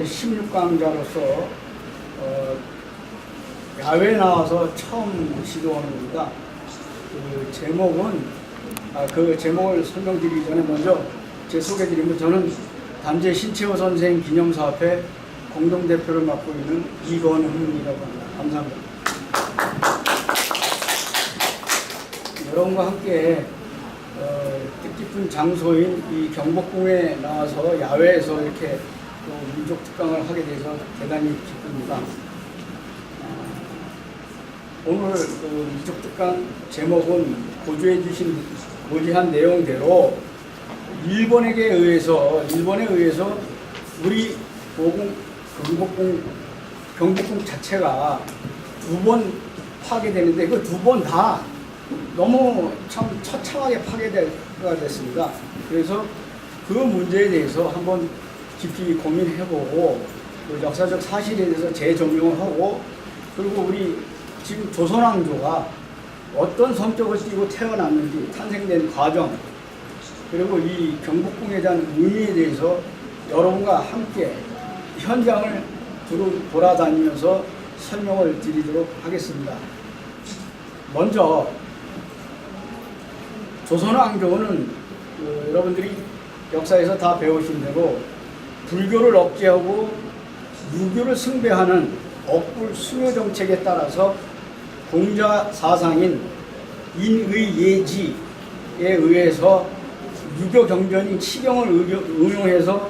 제16강자로서 야외에 나와서 처음 시도하는 겁니다. 그 제목을 설명드리기 전에 먼저 제 소개드리면, 저는 단재 신채호 선생 기념사업회 공동대표를 맡고 있는 이건흥이라고 합니다. 감사합니다. 여러분과 함께 뜻깊은 장소인 이 경복궁에 나와서 야외에서 이렇게 또 민족 특강을 하게 돼서 대단히 기쁩니다. 오늘 그 민족 특강 제목은 고조해 주신 고지한 내용대로 일본에 의해서 우리 경복궁 자체가 두 번 파괴되는데, 그 두 번 다 너무 참 처참하게 파괴가 됐습니다. 그래서 그 문제에 대해서 한번 깊이 고민해보고, 그 역사적 사실에 대해서 재조명을 하고, 그리고 우리 지금 조선왕조가 어떤 성격을 띠고 태어났는지, 탄생된 과정, 그리고 이 경복궁에 대한 의미에 대해서 여러분과 함께 현장을 돌아다니면서 설명을 드리도록 하겠습니다. 먼저 조선왕조는 여러분들이 역사에서 다 배우신 대로 불교를 억제하고 유교를 숭배하는 억불 수요 정책에 따라서 공자 사상인 인의예지에 의해서 유교 경전인 치경을 응용해서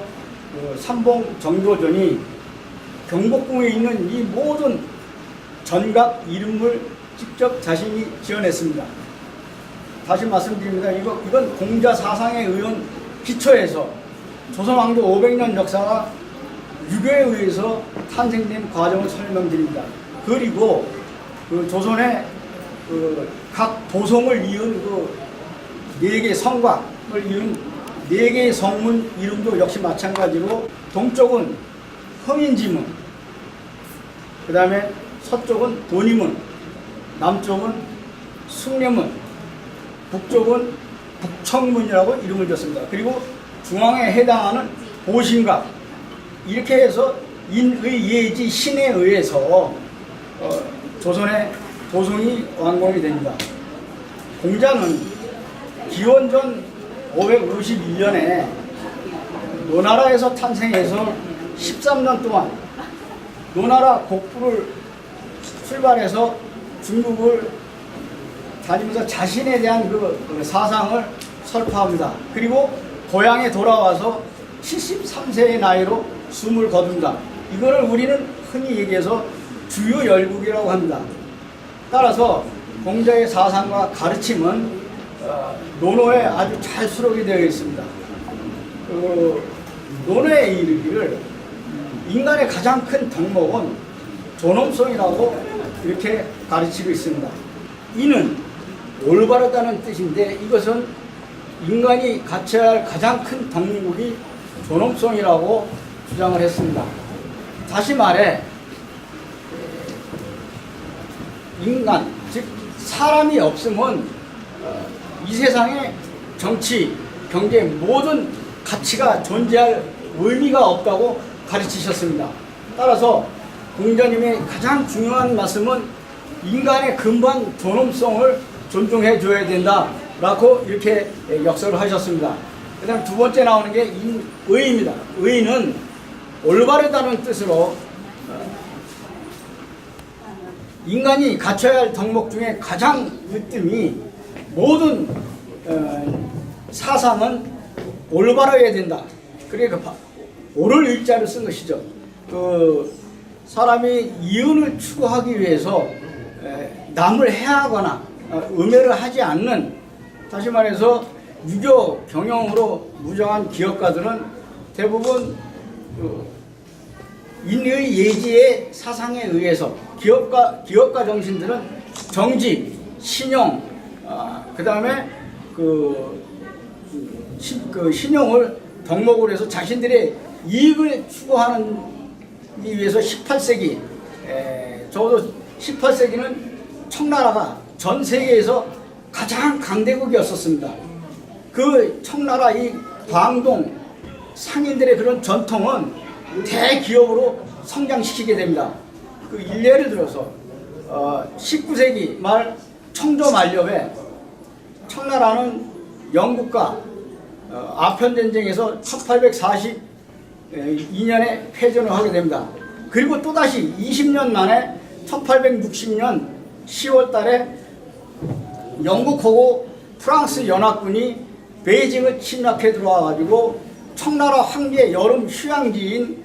삼봉 정도전이 경복궁에 있는 이 모든 전각 이름을 직접 자신이 지어냈습니다. 다시 말씀드립니다. 이건 공자 사상에 의한 기초에서 조선왕조 500년 역사가 유교에 의해서 탄생된 과정을 설명드립니다. 그리고 그 조선의 각 도성을 이은 네 개의 성곽을 이은 네 개의 성문 이름도 역시 마찬가지로, 동쪽은 흥인지문, 그 다음에 서쪽은 도니문, 남쪽은 숭례문, 북쪽은 북청문이라고 이름을 줬습니다. 그리고 중앙에 해당하는 보신각, 이렇게 해서 인의예지 신에 의해서 조선의 도성이 완공이 됩니다. 공자는 기원전 551년에 노나라에서 탄생해서 13년 동안 노나라 곡부를 출발해서 중국을 다니면서 자신에 대한 그 사상을 설파합니다. 그리고 고향에 돌아와서 73세의 나이로 숨을 거둔다. 이거를 우리는 흔히 얘기해서 주요 열국이라고 합니다. 따라서 공자의 사상과 가르침은 논어에 아주 잘 수록이 되어 있습니다. 논어에 이르기를 인간의 가장 큰 덕목은 존엄성이라고 이렇게 가르치고 있습니다. 이는 올바르다는 뜻인데, 이것은 인간이 갖춰야 할 가장 큰 덕목이 존엄성이라고 주장을 했습니다. 다시 말해 인간, 즉 사람이 없으면 이 세상에 정치, 경제 모든 가치가 존재할 의미가 없다고 가르치셨습니다. 따라서 공자님의 가장 중요한 말씀은 인간의 근본 존엄성을 존중해 줘야 된다라고 이렇게 역설을 하셨습니다. 그 다음 두 번째 나오는 게 의입니다. 의는 올바르다는 뜻으로 인간이 갖춰야 할 덕목 중에 가장 으뜸이 모든 사상은 올바르야 된다. 그러니까 옳을 의자를 쓴 것이죠. 사람이 이윤을 추구하기 위해서 남을 해하거나 음해를 하지 않는, 다시 말해서 유교 경영으로 무정한 기업가들은 대부분 인의 예지의 사상에 의해서, 기업가 정신들은 정직, 신용, 그 다음에 신용을 덕목으로 해서 자신들의 이익을 추구하는 위해서 18세기, 적어도 18세기는 청나라가 전 세계에서 가장 강대국이었었습니다. 그 청나라 이 광동 상인들의 그런 전통은 대기업으로 성장시키게 됩니다. 그 일례를 들어서 19세기 말 청조 만렵에 청나라는 영국과 아편전쟁에서 1842년에 패전을 하게 됩니다. 그리고 또다시 20년 만에 1860년 10월 달에 영국하고 프랑스 연합군이 베이징을 침략해 들어와 가지고 청나라 황제 여름 휴양지인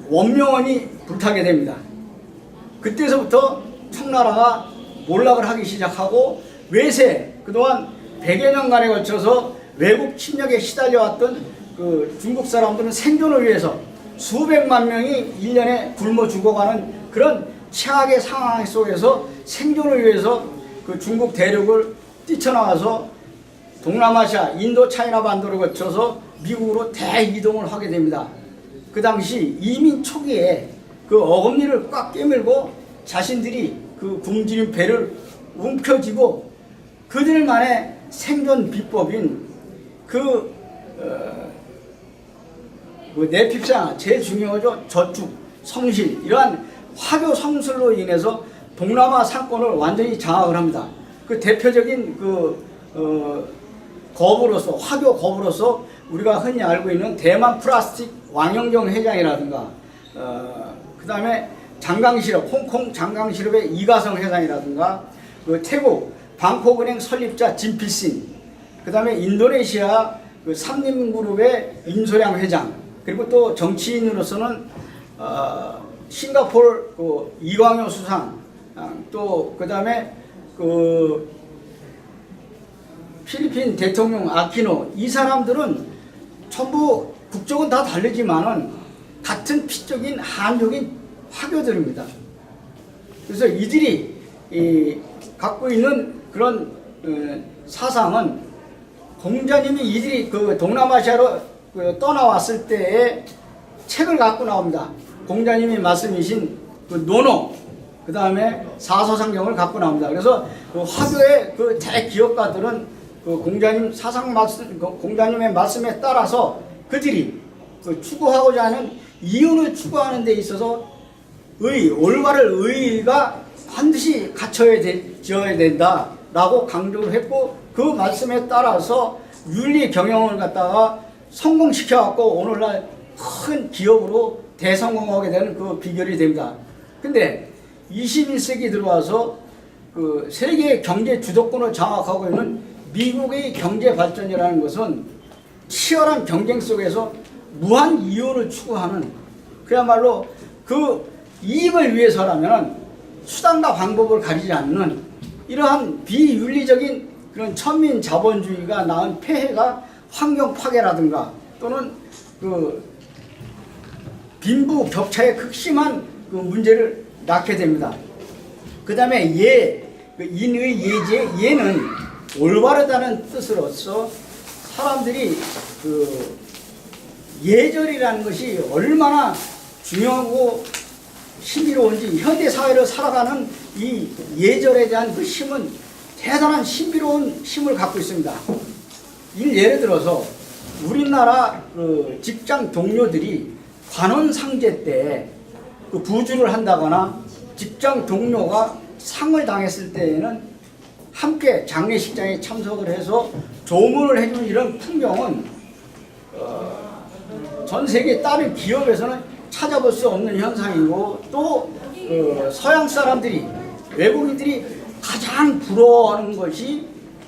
원명원이 불타게 됩니다. 그때서부터 청나라가 몰락을 하기 시작하고 외세, 그동안 100여 년간에 걸쳐서 외국 침략에 시달려왔던 그 중국 사람들은 생존을 위해서 수백만 명이 1년에 굶어 죽어가는 그런 최악의 상황 속에서 생존을 위해서 그 중국 대륙을 뛰쳐나와서 동남아시아, 인도 차이나 반도를 거쳐서 미국으로 대이동을 하게 됩니다. 그 당시 이민 초기에 그 어금니를 꽉 깨물고 자신들이 그 굶주린 배를 움켜쥐고 그들만의 생존 비법인 내핍상 제일 중요하죠. 저축, 성실, 이러한 화교 성술로 인해서 동남아 상권을 완전히 장악을 합니다. 그 대표적인 거부로서, 화교 거부로서 우리가 흔히 알고 있는 대만 플라스틱 왕영정 회장이라든가, 그 다음에 장강실업, 홍콩 장강실업의 이가성 회장이라든가, 그 태국 방콕은행 설립자 진피신, 그 다음에 인도네시아 그 삼림그룹의 임소량 회장, 그리고 또 정치인으로서는 싱가포르 그 이광효 수상, 또 그 다음에 그 필리핀 대통령 아키노, 이 사람들은 전부 국적은 다 다르지만은 같은 피적인 한족인 화교들입니다. 그래서 이들이 갖고 있는 그런 사상은 공자님이 이들이 그 동남아시아로 떠나왔을 때에 책을 갖고 나옵니다. 공자님이 말씀이신 그 논어, 그 다음에 사서상경을 갖고 나옵니다. 그래서 그 화교의 그 대기업가들은 그 공자님 사상 말씀, 공자님의 말씀에 따라서 그들이 그 추구하고자 하는 이윤을 추구하는 데 있어서 올바른 의의가 반드시 갖춰져야 된다라고 강조를 했고, 그 말씀에 따라서 윤리 경영을 갖다가 성공시켜갖고 오늘날 큰 기업으로 대성공하게 되는 그 비결이 됩니다. 근데 21세기 들어와서 그 세계 경제 주도권을 장악하고 있는 미국의 경제 발전이라는 것은 치열한 경쟁 속에서 무한 이윤을 추구하는, 그야말로 그 이익을 위해서라면 수단과 방법을 가리지 않는 이러한 비윤리적인 그런 천민 자본주의가 낳은 폐해가 환경 파괴라든가 또는 그 빈부 격차의 극심한 그 문제를 낳게 됩니다. 그 다음에 인의 예제, 예는 올바르다는 뜻으로서 사람들이 그 예절이라는 것이 얼마나 중요하고 신비로운지, 현대 사회를 살아가는 이 예절에 대한 그 힘은 대단한 신비로운 힘을 갖고 있습니다. 예를 들어서 우리나라 그 직장 동료들이 관원상제 때 그 부주를 한다거나 직장 동료가 상을 당했을 때에는 함께 장례식장에 참석을 해서 조문을 해주는 이런 풍경은 전 세계 다른 기업에서는 찾아볼 수 없는 현상이고, 또 서양 사람들이, 외국인들이 가장 부러워하는 것이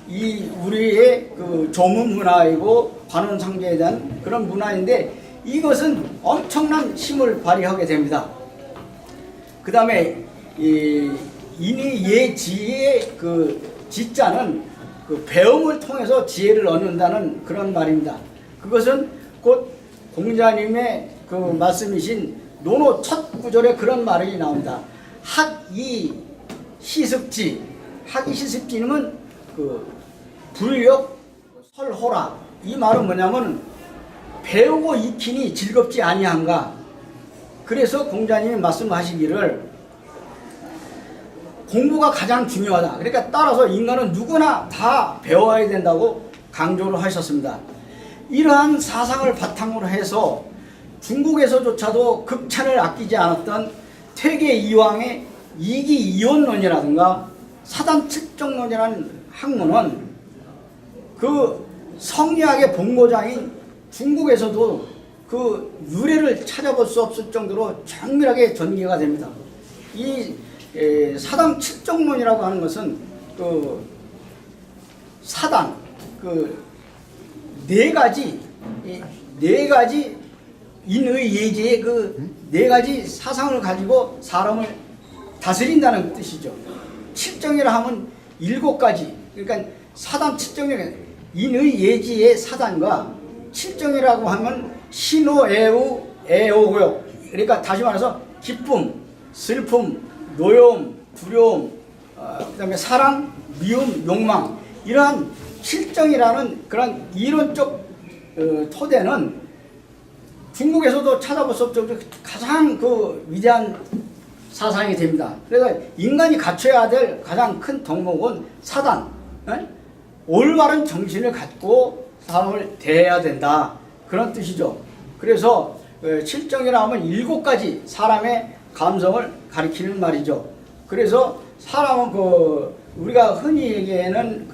이 우리의 그 조문 문화이고 관원상제에 대한 그런 문화인데, 이것은 엄청난 힘을 발휘하게 됩니다. 그 다음에 인의예지의 그 지자는 그 배움을 통해서 지혜를 얻는다는 그런 말입니다. 그것은 곧 공자님의 그 말씀이신 논어 첫 구절에 그런 말이 나옵니다. 학이 시습지, 학이 시습지는 그 불력 설호라. 이 말은 뭐냐면 배우고 익히니 즐겁지 아니한가. 그래서 공자님이 말씀하시기를 공부가 가장 중요하다. 그러니까 따라서 인간은 누구나 다 배워야 된다고 강조를 하셨습니다. 이러한 사상을 바탕으로 해서 중국에서조차도 극찬을 아끼지 않았던 퇴계 이황의 이기 이원론이라든가 사단 칠정론이라는 학문은 그 성리학의 본고장인 중국에서도 그 유래를 찾아볼 수 없을 정도로 정밀하게 전개가 됩니다. 이 사단 칠정론이라고 하는 것은 그 사단 그 네 가지 인의 예지의 그 네 가지 사상을 가지고 사람을 다스린다는 뜻이죠. 칠정이라 하면 7가지. 그러니까 사단 칠정이 인의 예지의 사단과 칠정이라고 하면 신호, 애우, 애오고요. 그러니까 다시 말해서 기쁨, 슬픔, 노여움, 두려움, 그다음에 사랑, 미움, 욕망, 이러한 칠정이라는 그런 이론적 토대는 중국에서도 찾아볼 수 없죠. 가장 그 위대한 사상이 됩니다. 그래서 인간이 갖춰야 될 가장 큰 덕목은 사단, 올바른 정신을 갖고 사람을 대해야 된다, 그런 뜻이죠. 그래서 칠정이라 하면 7가지 사람의 감성을 가리키는 말이죠. 그래서 사람은 우리가 흔히 얘기하는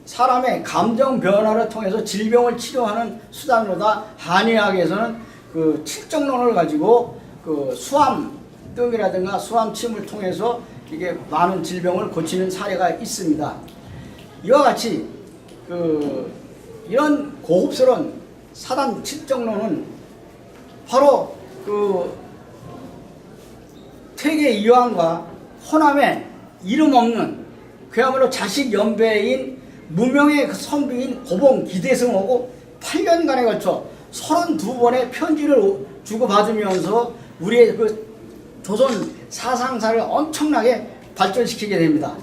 사람의 감정 변화를 통해서 질병을 치료하는 수단으로다 한의학에서는 칠정론을 가지고 수암등이라든가 수암침을 통해서 이게 많은 질병을 고치는 사례가 있습니다. 이와 같이 이런 고급스러운 사단 칠정론은 바로 퇴계 이황과 호남의 이름 없는 그야말로 자식 연배인 무명의 선비인 고봉 기대승하고 8년간에 걸쳐 32번의 편지를 주고받으면서 우리의 조선 사상사를 엄청나게 발전시키게 됩니다.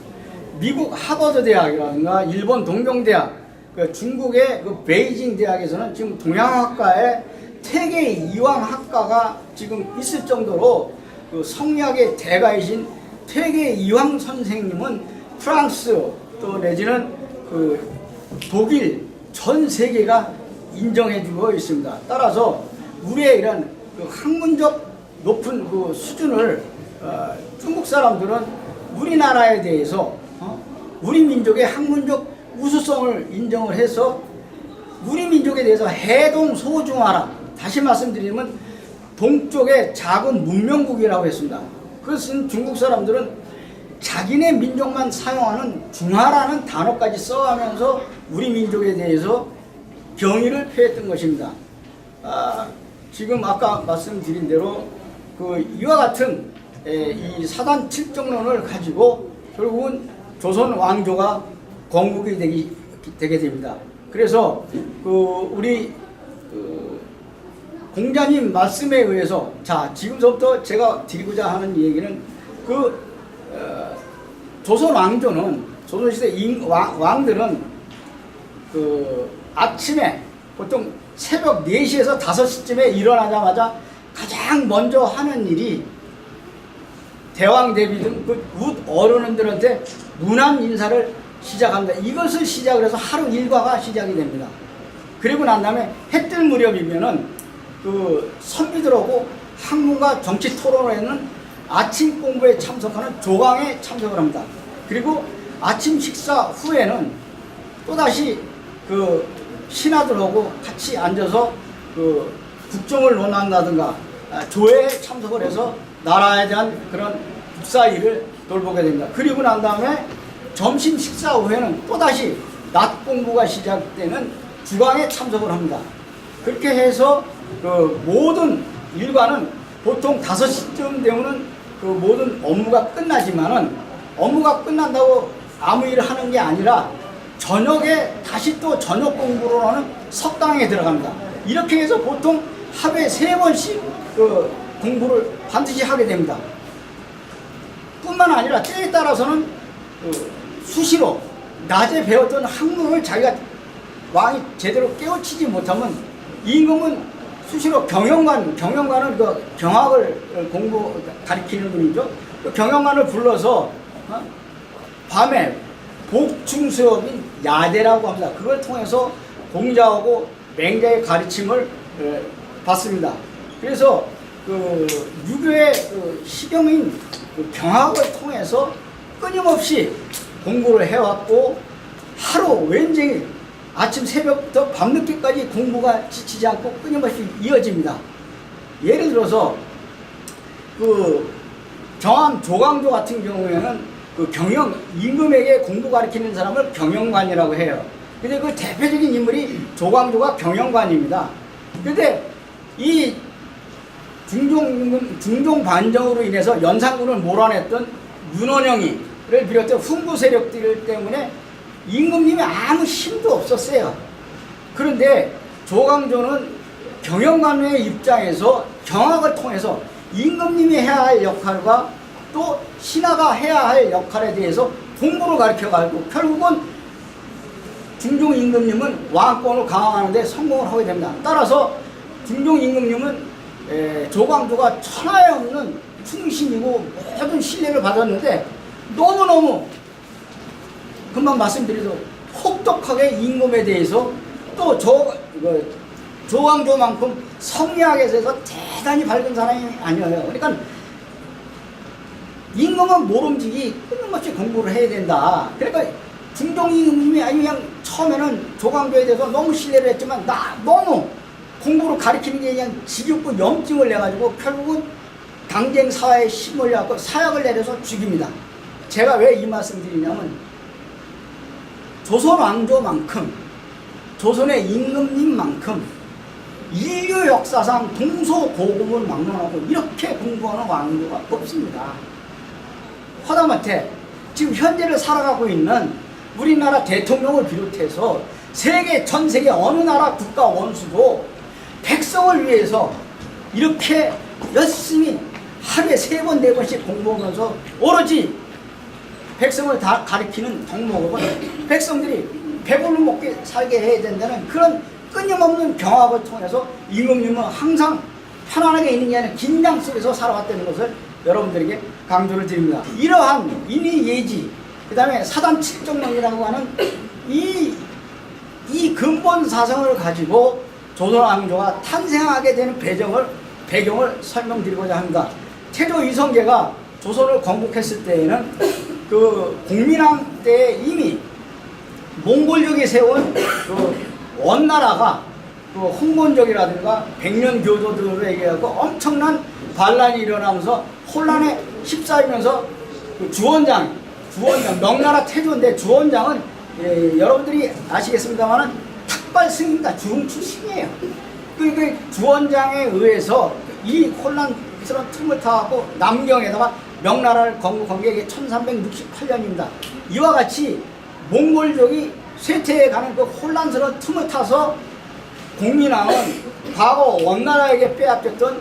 미국 하버드 대학이라든가 일본 동경대학, 중국의 베이징 대학에서는 지금 동양학과에 퇴계 이황학과가 지금 있을 정도로 성리학의 대가이신 퇴계 이황 선생님은 프랑스 또 내지는 독일 전 세계가 인정해주고 있습니다. 따라서 우리의 이런 학문적 높은 수준을 중국 사람들은 우리나라에 대해서 우리 민족의 학문적 우수성을 인정을 해서 우리 민족에 대해서 해동소중하라, 다시 말씀드리면 동쪽의 작은 문명국이라고 했습니다. 그것은 중국 사람들은 자기네 민족만 사용하는 중화라는 단어까지 써가면서 우리 민족에 대해서 경의를 표했던 것입니다. 지금 아까 말씀드린 대로 이와 같은 이 사단 칠정론을 가지고 결국은 조선 왕조가 건국이 되게 됩니다. 그래서 우리 공자님 말씀에 의해서 지금부터 제가 드리고자 하는 얘기는 조선 왕조는 조선시대 왕들은 아침에 보통 새벽 4시에서 5시쯤에 일어나자마자 가장 먼저 하는 일이 대왕 대비 등 윗 어른들한테 문안 인사를 시작합니다. 이것을 시작을 해서 하루 일과가 시작이 됩니다. 그리고 난 다음에 해 뜰 무렵이면은 선비들하고 학문과 정치 토론회는 아침 공부에 참석하는 조강에 참석을 합니다. 그리고 아침 식사 후에는 또다시 신하들하고 같이 앉아서 국정을 논한다든가 조회에 참석을 해서 나라에 대한 그런 국사 일을 돌보게 됩니다. 그리고 난 다음에 점심 식사 후에는 또다시 낮 공부가 시작되는 주강에 참석을 합니다. 그렇게 해서 모든 일과는 보통 5시쯤 되면은 모든 업무가 끝나지만은 업무가 끝난다고 아무 일을 하는 게 아니라 저녁에 다시 또 저녁 공부로 하는 석당에 들어갑니다. 이렇게 해서 보통 하루에 3번씩 공부를 반드시 하게 됩니다. 뿐만 아니라 때에 따라서는 수시로 낮에 배웠던 학문을 자기가 왕이 제대로 깨우치지 못하면 임금은 수시로 경영관은 경학을 가리키는 분이죠. 경영관을 불러서 밤에 복충수업인 야대라고 합니다. 그걸 통해서 공자하고 맹자의 가르침을 받습니다. 그래서 그 유교의 그 시경인 그 경학을 통해서 끊임없이 공부를 해왔고 하루 왼종일 아침 새벽부터 밤늦게까지 공부가 지치지 않고 끊임없이 이어집니다. 예를 들어서 그 정암 조광조 같은 경우에는 그 경영 임금에게 공부 가르치는 사람을 경영관이라고 해요. 근데 그 대표적인 인물이 조광조가 경영관입니다. 근데 이 중종 반정으로 인해서 연산군을 몰아냈던 윤원영이를 비롯해 훈부 세력들 때문에 임금님이 아무 힘도 없었어요. 그런데 조광조는 경영관의 입장에서 경학을 통해서 임금님이 해야 할 역할과 또 신하가 해야 할 역할에 대해서 공부를 가르쳐가지고 결국은 중종 임금님은 왕권을 강화하는 데 성공을 하게 됩니다. 따라서 중종 임금님은 조광조가 천하에 없는 충신이고 모든 신뢰를 받았는데 너무너무 금방 말씀드리도 혹독하게 임금에 대해서 또 조광조만큼 성리학에 대해서 대단히 밝은 사람이 아니에요. 그러니까 임금은 모름지기 끊임없이 공부를 해야 된다. 그러니까 중종 임금님이 아니 그냥 처음에는 조광조에 대해서 너무 신뢰를 했지만 너무 공부를 가르치는 게 그냥 지겹고 염증을 내가지고 결국은 당쟁 사회에 힘을 내갖고 사약을 내려서 죽입니다. 제가 왜 이 말씀 드리냐면 조선 왕조만큼 조선의 임금님만큼 인류 역사상 동서고금을 막론하고 이렇게 공부하는 왕조가 없습니다. 하다못해 지금 현재를 살아가고 있는 우리나라 대통령을 비롯해서 전 세계 어느 나라 국가 원수도 백성을 위해서 이렇게 열심히 하루에 3번, 4번씩 공부하면서 오로지 백성을 다 가리키는 덕목은 백성들이 배불러 먹게 살게 해야 된다는 그런 끊임없는 경학을 통해서 임금님은 항상 편안하게 있는 게 아니라 긴장 속에서 살아왔다는 것을 여러분들에게 강조를 드립니다. 이러한 인의예지, 그 다음에 사단 칠정론이라고 하는 이 근본 사상을 가지고 조선왕조가 탄생하게 되는 배경을 설명드리고자 합니다. 태조 이성계가 조선을 건국했을 때에는 그 공민왕 때 이미 몽골족이 세운 그 원나라가 그 홍건적이라든가 백년교도들에게 하고 엄청난 반란이 일어나면서 혼란에 휩싸이면서 그 주원장 명나라 태조인데 주원장은 여러분들이 아시겠습니다만은 탁발 승입니다. 주흥 출신이에요. 그 주원장에 의해서 이 혼란스러운 틈을 타고 남경에다가 명나라를 건국한 게 1368년입니다. 이와 같이 몽골족이 쇠퇴해 가는 그 혼란스러운 틈을 타서 공민왕은 과거 원나라에게 빼앗겼던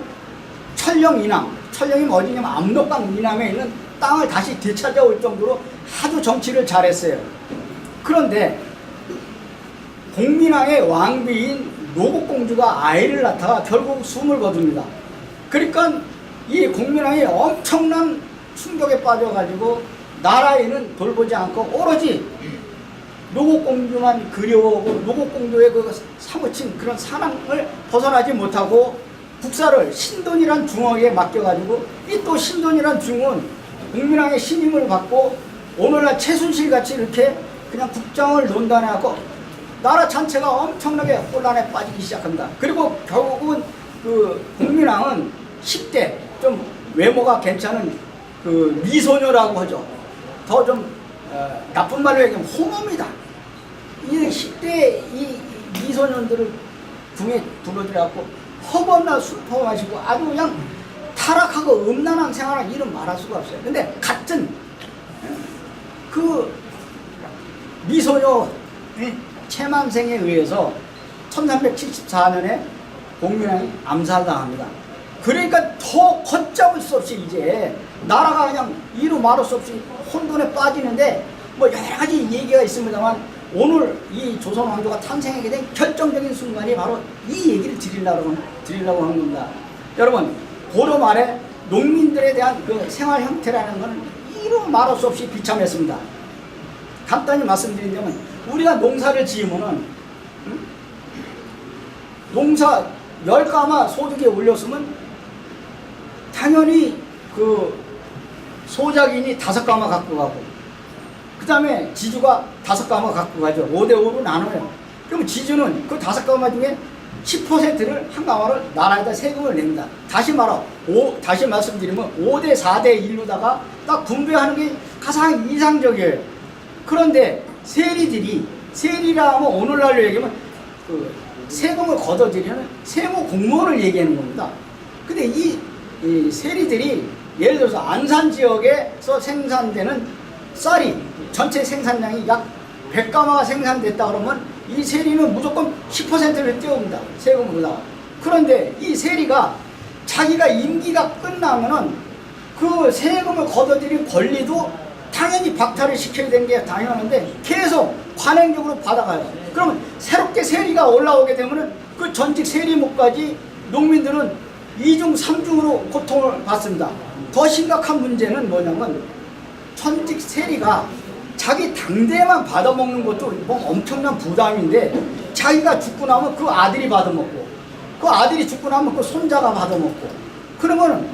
철령 이남이 어디냐면 압록강 이남에 있는 땅을 다시 되찾아올 정도로 아주 정치를 잘했어요. 그런데 공민왕의 왕비인 노국공주가 아이를 낳다가 결국 숨을 거둡니다. 그러니까 이 공민왕이 엄청난 충격에 빠져가지고 나라에는 돌보지 않고 오로지 노국공주만 그리워하고 노국공주의 그 사무친 그런 사랑을 벗어나지 못하고 국사를 신돈이란 중원에게 맡겨가지고 이 또 신돈이란 중원 공민왕의 신임을 받고 오늘날 최순실 같이 이렇게 그냥 국정을 논단해갖고 나라 전체가 엄청나게 혼란에 빠지기 시작합니다. 그리고 결국은 그 공민왕은 10대 좀 외모가 괜찮은 그 미소녀라고 하죠. 더 좀 나쁜 말로 얘기하면 호모입니다. 이 10대 이 미소년들을 궁에 불러들여갖고 허번나 술 퍼마시고 아주 그냥 타락하고 음란한 생활을 이름 말할 수가 없어요. 근데 같은 그 미소녀 최만생에 의해서 1374년에 공민왕이 암살당합니다. 그러니까 더 걷잡을 수 없이 이제 나라가 그냥 이루 말할 수 없이 혼돈에 빠지는데 뭐 여러 가지 얘기가 있습니다만 오늘 이 조선 왕조가 탄생하게 된 결정적인 순간이 바로 이 얘기를 드리려고 하는 겁니다. 여러분 고려 말에 농민들에 대한 그 생활 형태라는 것은 이루 말할 수 없이 비참했습니다. 간단히 말씀드리자면 우리가 농사를 지으면은 농사 10가마 소득에 올렸으면 당연히 그 소작인이 5가마 갖고 가고, 그 다음에 지주가 5가마 갖고 가죠. 5대5로 나눠요. 그럼 지주는 그 5가마 중에 10%를 한 가마를 나라에다 세금을 냅니다. 다시 말씀드리면 5대4대1로다가 딱 분배하는 게 가장 이상적이에요. 그런데 세리라 하면 오늘날로 얘기하면 그 세금을 걷어들이는 세무 공무원을 얘기하는 겁니다. 근데 이 세리들이 예를 들어서 안산 지역에서 생산되는 쌀이 전체 생산량이 약 100가마가 생산됐다 그러면 이 세리는 무조건 10%를 떼옵니다. 세금으로다가. 그런데 이 세리가 자기가 임기가 끝나면은 그 세금을 걷어들인 권리도 당연히 박탈을 시켜야 되는 게 당연한데 계속 관행적으로 받아가요. 그러면 새롭게 세리가 올라오게 되면은 그 전직 세리목까지 농민들은 2중, 3중으로 고통을 받습니다. 더 심각한 문제는 뭐냐면 전직 세리가 자기 당대만 받아먹는 것도 뭐 엄청난 부담인데 자기가 죽고 나면 그 아들이 받아먹고 그 아들이 죽고 나면 그 손자가 받아먹고 그러면은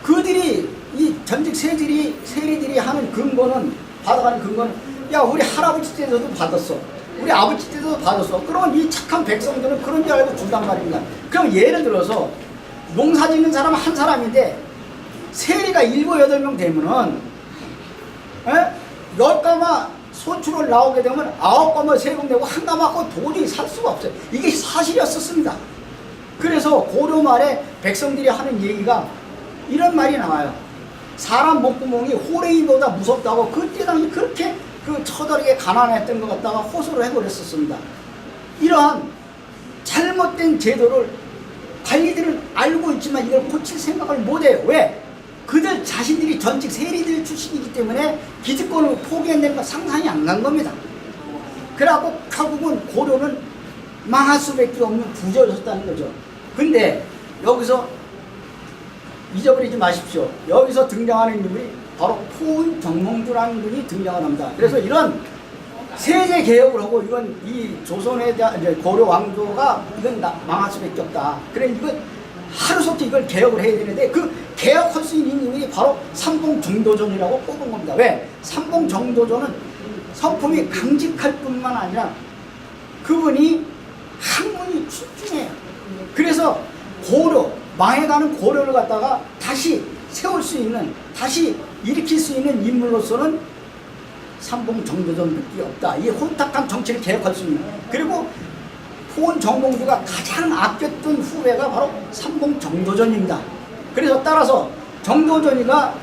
그들이 이 전직 세리들이 하는 근거는 받아가는 근거는 야 우리 할아버지 때도 받았어 우리 아버지 때도 받았어 그러면 이 착한 백성들은 그런 줄 알고 준단 말입니다. 그럼 예를 들어서 농사 짓는 사람 한 사람인데 세리가 7, 8명 되면은 10가마 소출을 나오게 되면 9가마 세금 내고 1가마 갖고 도저히 살 수가 없어요. 이게 사실이었었습니다. 그래서 고려 말에 백성들이 하는 얘기가 이런 말이 나와요. 사람 목구멍이 호랭이보다 무섭다고 그때 당시 그렇게 그 처절하게 가난했던 것 같다가 호소를 해버렸었습니다. 이러한 잘못된 제도를 관리들은 알고 있지만 이걸 고칠 생각을 못해요. 왜? 그들 자신들이 전직 세리들 출신이기 때문에 기득권을 포기한다는 건 상상이 안 간 겁니다. 그래갖고 결국은 고려는 망할 수밖에 없는 구조였다는 거죠. 근데 여기서 잊어버리지 마십시오. 여기서 등장하는 인물이 바로 포은 정몽주라는 분이 등장을 합니다. 그래서 이런 세제 개혁을 하고 이건 이 조선에 대한 이제 고려 왕조가 이건 망할 수밖에 없다. 그래 이건 하루속히 이걸 개혁을 해야 되는데 그 개혁할 수 있는 인물이 바로 삼봉정도전이라고 꼽은 겁니다. 왜? 삼봉정도전은 성품이 강직할 뿐만 아니라 그분이 학문이 출중해요. 그래서 고려 망해가는 고려를 갖다가 다시 세울 수 있는 다시 일으킬 수 있는 인물로서는 삼봉정도전밖에 없다. 이 혼탁한 정치를 개혁할 수 있는 그리고 포은 정몽주가 가장 아꼈던 후배가 바로 삼봉정도전입니다. 그래서 따라서 정도전이가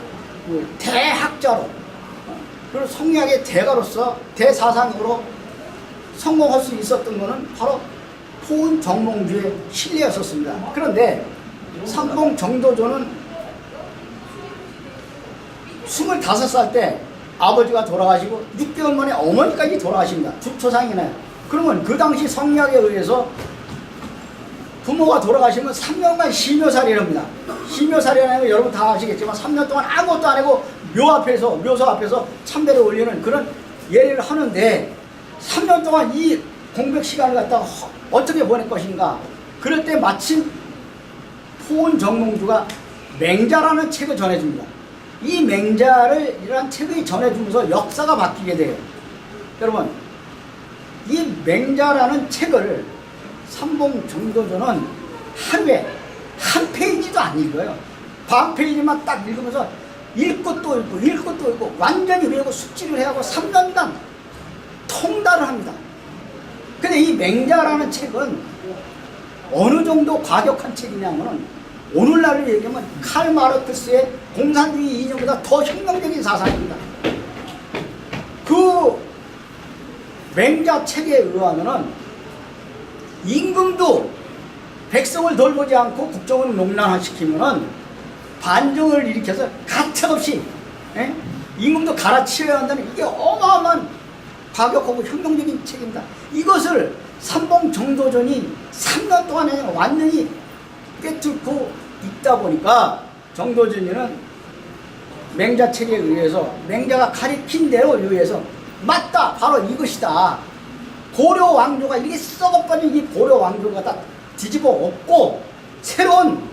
대학자로 그리고 성리학의 대가로서 대사상으로 성공할 수 있었던 것은 바로 포은 정몽주의 신뢰였었습니다. 그런데 삼봉정도전은 25살 때 아버지가 돌아가시고 6개월 만에 어머니까지 돌아가십니다. 주초상이네. 그러면 그 당시 성리학에 의해서 부모가 돌아가시면 3년간 심여살이랍니다. 심여살이라는 거 여러분 다 아시겠지만 3년 동안 아무것도 안 하고 묘소 앞에서 참배를 올리는 그런 예를 하는데 3년 동안 이 공백 시간을 갖다가 어떻게 보낼 것인가. 그럴 때 마침 포은 정몽주가 맹자라는 책을 전해줍니다. 이 맹자를 책을 전해주면서 역사가 바뀌게 돼요. 여러분 이 맹자라는 책을 삼봉정도전은 하루에 한 페이지도 안 읽어요. 반 페이지만 딱 읽으면서 읽고 또 읽고 완전히 외우고 숙지를 해하고 3년간 통달을 합니다. 근데 이 맹자라는 책은 어느 정도 과격한 책이냐면은 오늘날로 얘기하면 칼 마르크스의 공산주의 이념보다 더 혁명적인 사상입니다. 그 맹자 책에 의하면은 임금도 백성을 돌보지 않고 국정을 농락시키면은 반정을 일으켜서 가차없이 임금도 갈아치워야 한다는 이게 어마어마한 과격하고 혁명적인 책입니다. 이것을 삼봉정도전이 3년 동안에 완전히 꿰뚫고 있다 보니까 정도전이는 맹자 책에 의해서 맹자가 가리킨 대로 의해서 맞다 바로 이것이다. 고려 왕조가 이렇게 썩어버린 이 고려 왕조가 다 뒤집어 엎고 새로운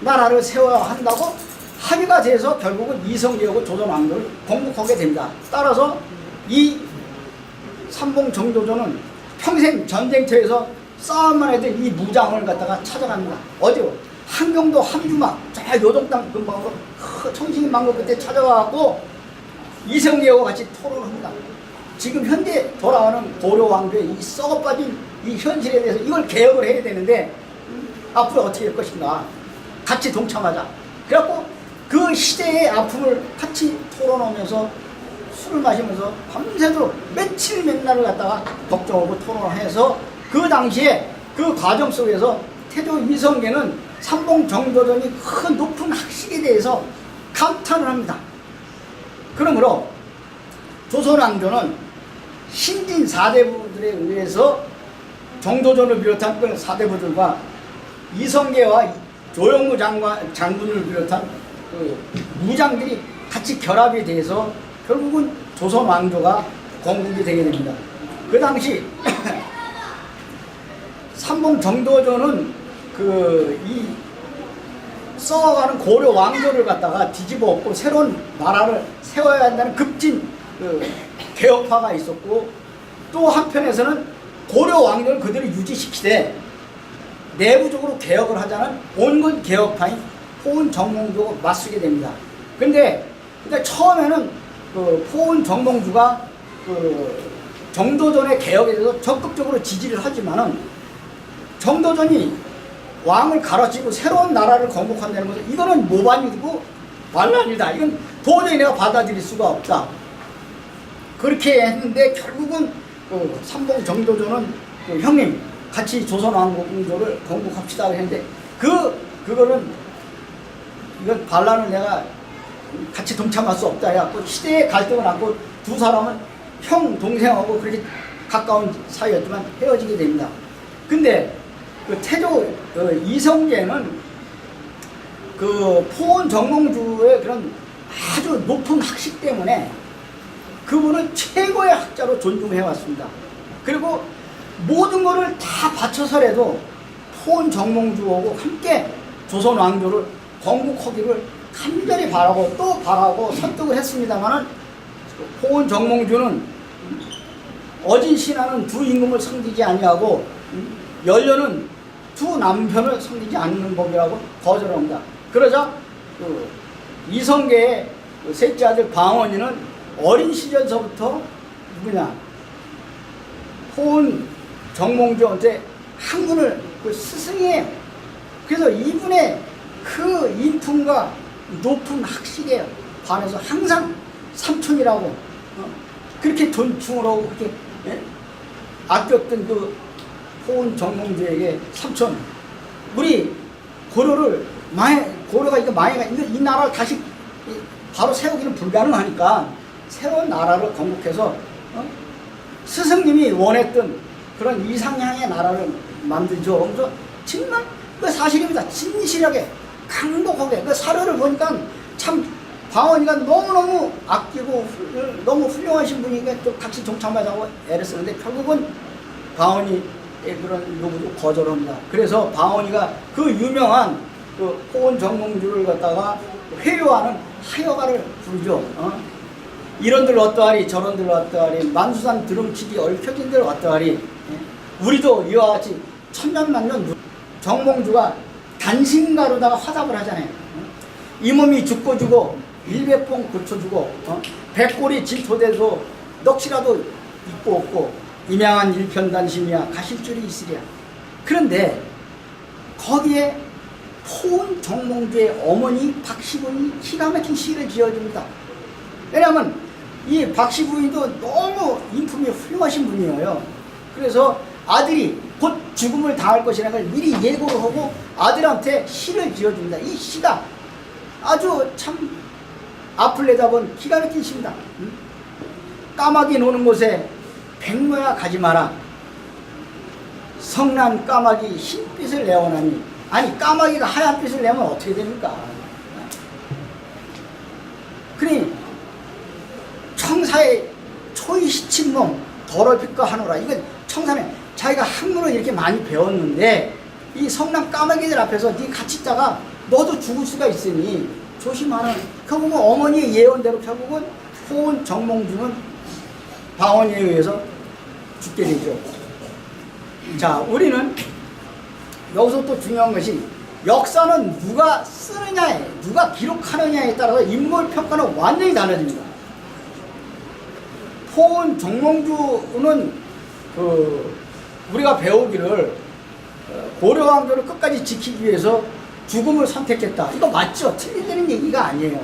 나라를 세워야 한다고 합의가 돼서 결국은 이성계하고 조선왕조를 건국하게 됩니다. 따라서 이 삼봉정조조는 평생 전쟁터에서 싸움만 해도 이 무장을 갖다가 찾아갑니다. 어디로? 한경도 함주막 저 요동땅 근방으로 청신만고 그때 찾아와갖고 이성계하고 같이 토론을 합니다. 지금 현재 돌아가는 고려 왕조의 이 썩어빠진 이 현실에 대해서 이걸 개혁을 해야 되는데 앞으로 어떻게 될 것인가 같이 동참하자. 그래갖고 그 시대의 아픔을 같이 토론하면서 술을 마시면서 밤새도록 며칠 몇 날을 갖다가 걱정하고 토론을 해서 그 당시에 그 과정 속에서 태조 이성계는 삼봉정조전이 큰 높은 학식에 대해서 감탄을 합니다. 그러므로 조선왕조는 신진 사대부들에 의해서 정조전을 비롯한 그 사대부들과 이성계와 조영구 장군을 비롯한 그 무장들이 같이 결합이 돼서 결국은 조선왕조가 건국이 되게 됩니다. 그 당시 삼봉정조조는 이 썩어가는 고려 왕조를 갖다가 뒤집어 엎고 새로운 나라를 세워야 한다는 급진 개혁파가 있었고, 또 한편에서는 고려 왕조를 그대로 유지시키되 내부적으로 개혁을 하자는 온건 개혁파인 포은 정몽주가 맞서게 됩니다. 근데 처음에는 포은 정몽주가 정조전의 개혁에 대해서 적극적으로 지지를 하지만은 정조전이 왕을 갈아치고 새로운 나라를 건국한다는 것은 이거는 모반이고 반란이다. 이건 도저히 내가 받아들일 수가 없다. 그렇게 했는데 결국은 삼봉정조조는 형님 같이 조선왕조를 건국합시다 했는데 그거는 이건 반란을 내가 같이 동참할 수 없다 해갖고 시대의 갈등을 안고 두 사람은 형 동생하고 그렇게 가까운 사이였지만 헤어지게 됩니다. 근데 태조 이성계는 포은 정몽주의 그런 아주 높은 학식 때문에 그분은 최고의 학자로 존중해 왔습니다. 그리고 모든 것을 다 바쳐서라도 포은 정몽주하고 함께 조선 왕조를 건국하기를 간절히 바라고 또 바라고 설득을 했습니다만은 포은 정몽주는 어진 신하는 두 임금을 섬기지 아니하고 연료는 두 남편을 섬기지 않는 법이라고 거절합니다. 그러자 이성계의 셋째 아들 방언이는 어린 시절서부터 포은 정몽주한테 학문을 스승이에요. 그래서 이분의 그 인품과 높은 학식에 반해서 항상 삼촌이라고 그렇게 존중을 하고 그렇게 아꼈던 포은 정몽주에게 삼촌, 우리 고려가 이거 망해가 이 나라를 다시 바로 세우기는 불가능하니까 새로운 나라를 건국해서 스승님이 원했던 그런 이상향의 나라를 만들죠. 그래서 정말 그 사실입니다. 진실하게 강독하게 그 사료를 보니까 참 방언이가 너무너무 아끼고 너무 훌륭하신 분이니까 또 같이 동참하자고 애를 쓰는데 결국은 방언이 그런 요구도 거절합니다. 그래서 방언이가 그 유명한 포은 정몽주를 갖다가 회유하는 하여가를 부르죠. 이런들 어떠하리 저런들 어떠하리 만수산 드럼치기 얽혀진들 어떠하리. 우리도 이와 같이 천년만년 정몽주가 단신가로다가 화답을 하잖아요. 이 몸이 죽고 주고 일백봉 고쳐주고 백골이 질토돼도 넋이라도 있고 없고 임양한 일편단심이야 가실 줄이 있으랴. 그런데 거기에 포은 정몽주의 어머니 박시부인이 기가 막힌 시를 지어줍니다. 왜냐하면 이 박시부인도 너무 인품이 훌륭하신 분이에요. 그래서 아들이 곧 죽음을 당할 것이라는 걸 미리 예고를 하고 아들한테 시를 지어줍니다. 이 시가 아주 참 앞을 내다본 기가 막힌 시입니다. 까마귀 노는 곳에 백로야 가지 마라. 성난 까마귀 흰빛을 내어나니. 아니 까마귀가 하얀빛을 내면 어떻게 됩니까? 그러니 청사의 초이 시친 놈 더럽힐까 하노라. 이건 청산에 자기가 학문을 이렇게 많이 배웠는데 이 성남 까마귀들 앞에서 네 같이 있다가 너도 죽을 수가 있으니 조심하는, 결국은 어머니의 예언대로 결국은 호은 정몽주는 방언에 의해서 죽게 되죠. 자, 우리는 여기서 또 중요한 것이 역사는 누가 쓰느냐에, 누가 기록하느냐에 따라서 인물평가는 완전히 달라집니다. 호은 정몽주는 우리가 배우기를 고려왕조를 끝까지 지키기 위해서 죽음을 선택했다. 이거 맞죠? 틀리는 얘기가 아니에요.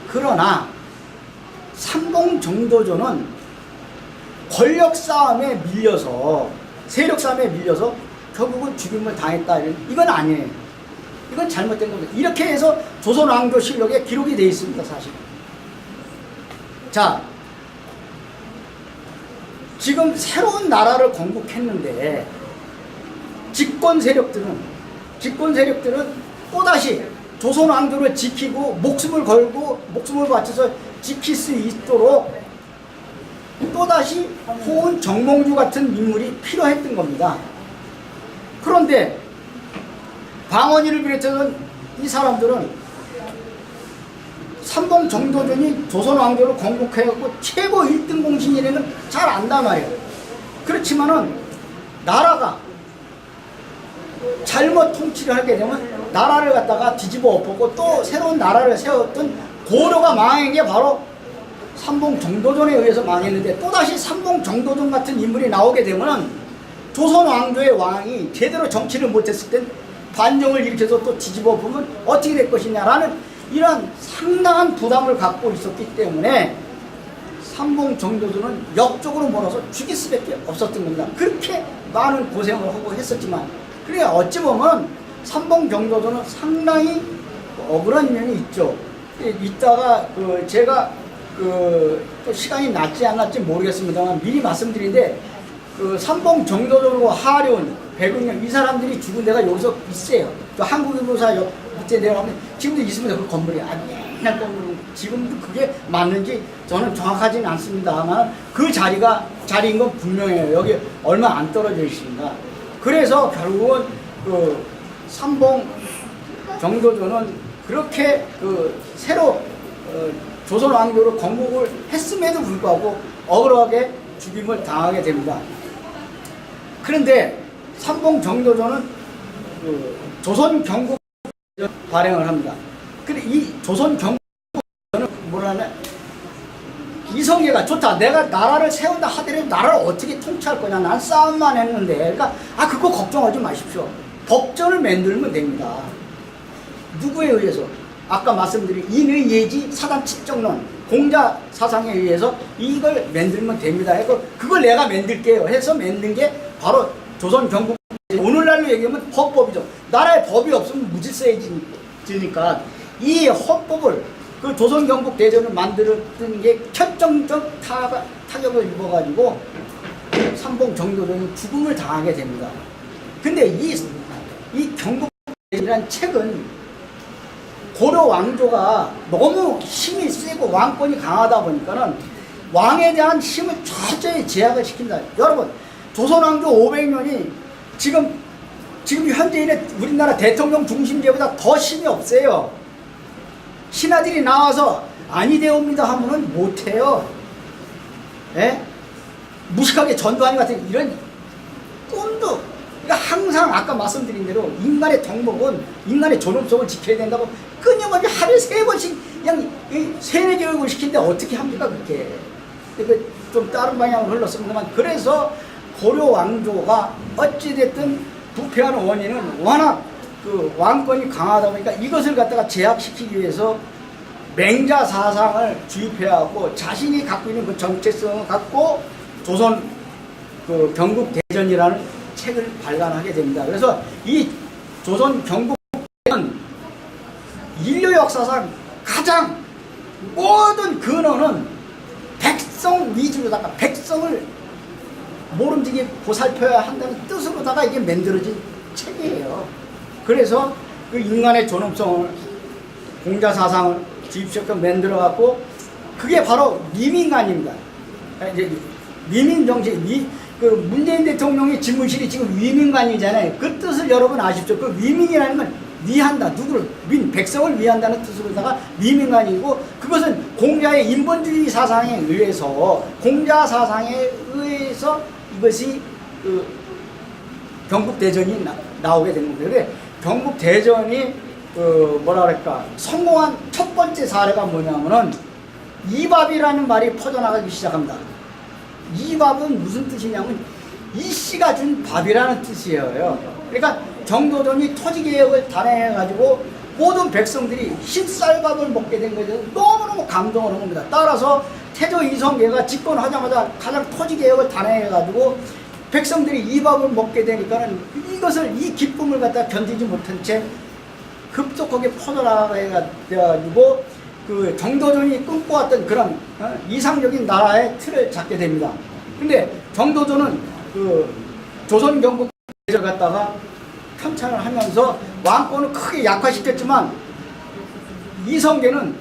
그러나 삼봉정도조는 권력 싸움에 밀려서, 세력 싸움에 밀려서 결국은 죽임을 당했다. 이건 아니에요. 이건 잘못된 겁니다. 이렇게 해서 조선왕조실록에 기록이 되어 있습니다. 사실. 자, 지금 새로운 나라를 건국했는데 집권 세력들은 또다시 조선왕조를 지키고 목숨을 걸고 목숨을 바쳐서 지킬 수 있도록 또다시 호은 정몽주 같은 인물이 필요했던 겁니다. 그런데 방언이를 비롯해서 이 사람들은 삼봉정도전이 조선왕조를 건국해갖고 최고 1등 공신이라는 잘 안단 말이에요. 그렇지만은 나라가 잘못 통치를 하게 되면 나라를 갖다가 뒤집어 엎었고 또 새로운 나라를 세웠던 고려가 망한 게 바로 삼봉정도전에 의해서 망했는데, 또다시 삼봉정도전 같은 인물이 나오게 되면은 조선왕조의 왕이 제대로 정치를 못했을 땐 반정을 일으켜서 또 뒤집어 보면 어떻게 될 것이냐라는 이런 상당한 부담을 갖고 있었기 때문에 삼봉정도전은 역적으로 몰아서 죽일 수밖에 없었던 겁니다. 그렇게 많은 고생을 하고 했었지만, 그래 어찌 보면 삼봉정도전은 상당히 억울한 면이 있죠. 이따가 제가 또 시간이 났지 안 났지 모르겠습니다만 미리 말씀드리는데, 삼봉정도전으로 하려온 백운영 이 사람들이 죽은 데가 여기서 있어요. 또 한국인보사 밑에 내려가면 지금도 있습니다. 그 건물이 옛날 건물. 지금도 그게 맞는지 저는 정확하지는 않습니다만 그 자리인 건 분명해요. 여기 얼마 안 떨어져 있습니다. 그래서 결국은 삼봉정도전은 그렇게 새로 조선 왕조를 건국을 했음에도 불구하고 억울하게 죽임을 당하게 됩니다. 그런데 삼봉정도전은 조선 경국 발행을 합니다. 근데 이 조선 경국은 뭐라냐, 이성계가 좋다. 내가 나라를 세운다 하더라도 나라를 어떻게 통치할 거냐. 난 싸움만 했는데. 그러니까 그거 걱정하지 마십시오. 법전을 만들면 됩니다. 누구에 의해서? 아까 말씀드린 인의예지 사단 칙정론 공자 사상에 의해서 이걸 만들면 됩니다. 그걸 내가 만들게요 해서 만든 게 바로 조선 경국. 오늘날로 얘기하면 헌법이죠. 나라에 법이 없으면 무질서해지니까 이 헌법을 조선 경국 대전을 만들었던 게 결정적 타격을 입어가지고 삼봉정도전이 죽음을 당하게 됩니다. 근데 이 경국이라는 책은 고려 왕조가 너무 힘이 세고 왕권이 강하다 보니까는 왕에 대한 힘을 철저히 제약을 시킨다. 여러분, 조선 왕조 500년이 지금 현재인의 우리나라 대통령 중심제보다 더 힘이 없어요. 신하들이 나와서 아니되옵니다 하면은 못해요. 예? 무식하게 전두환이 같은 이런 꿈도. 그러니까 항상 아까 말씀드린 대로 인간의 덕목은 인간의 존엄성을 지켜야 된다고 끊임없이 하루에 3번씩 그냥 세뇌 교육을 시키는데 어떻게 합니까 그렇게. 좀 다른 방향으로 흘렀습니다만, 그래서 고려 왕조가 어찌됐든 부패하는 원인은 워낙 왕권이 강하다 보니까 이것을 갖다가 제약시키기 위해서 맹자 사상을 주입해하고 자신이 갖고 있는 그 정체성을 갖고 조선 경국 대전이라는 책을 발간하게 됩니다. 그래서 이 조선 경국 대전 인류 역사상 가장 모든 근원은 백성 위주로다가 백성을 모름지기 보살펴야 한다는 뜻으로다가 이게 만들어진 책이에요. 그래서 그 인간의 존엄성을 공자 사상을 주입시켜 만들어 갖고 그게 바로 미민관입니다. 이제 미민 정신, 그 문재인 대통령의 집무실이 지금 위민관이잖아요. 그 뜻을 여러분 아십시오. 그 위민이라는 건 위한다. 누구를? 백성을 위한다는 뜻으로다가 위민관이고, 그것은 공자의 인본주의 사상에 의해서, 공자 사상에 의해서 이것이 그 경국대전이 나오게 된 겁니다. 근데 경국대전이 그 뭐라 그럴까, 성공한 첫 번째 사례가 뭐냐면은 이밥이라는 말이 퍼져나가기 시작합니다. 이밥은 무슨 뜻이냐면 이씨가 준 밥이라는 뜻이에요. 그러니까 정도전이 토지개혁을 단행해가지고 모든 백성들이 흰쌀밥을 먹게 된 거죠. 너무너무 감동을 한 겁니다. 따라서 태조 이성계가 집권하자마자 가장 토지개혁을 단행해가지고 백성들이 이 밥을 먹게 되니까는 이것을, 이 기쁨을 갖다 견디지 못한 채 급속하게 퍼져나가가지고 그 정도전이 꿈꿔왔던 그런 이상적인 나라의 틀을 잡게 됩니다. 근데 정도전은 그 조선 경국 대전 갖다가 편찬을 하면서 왕권을 크게 약화시켰지만, 이성계는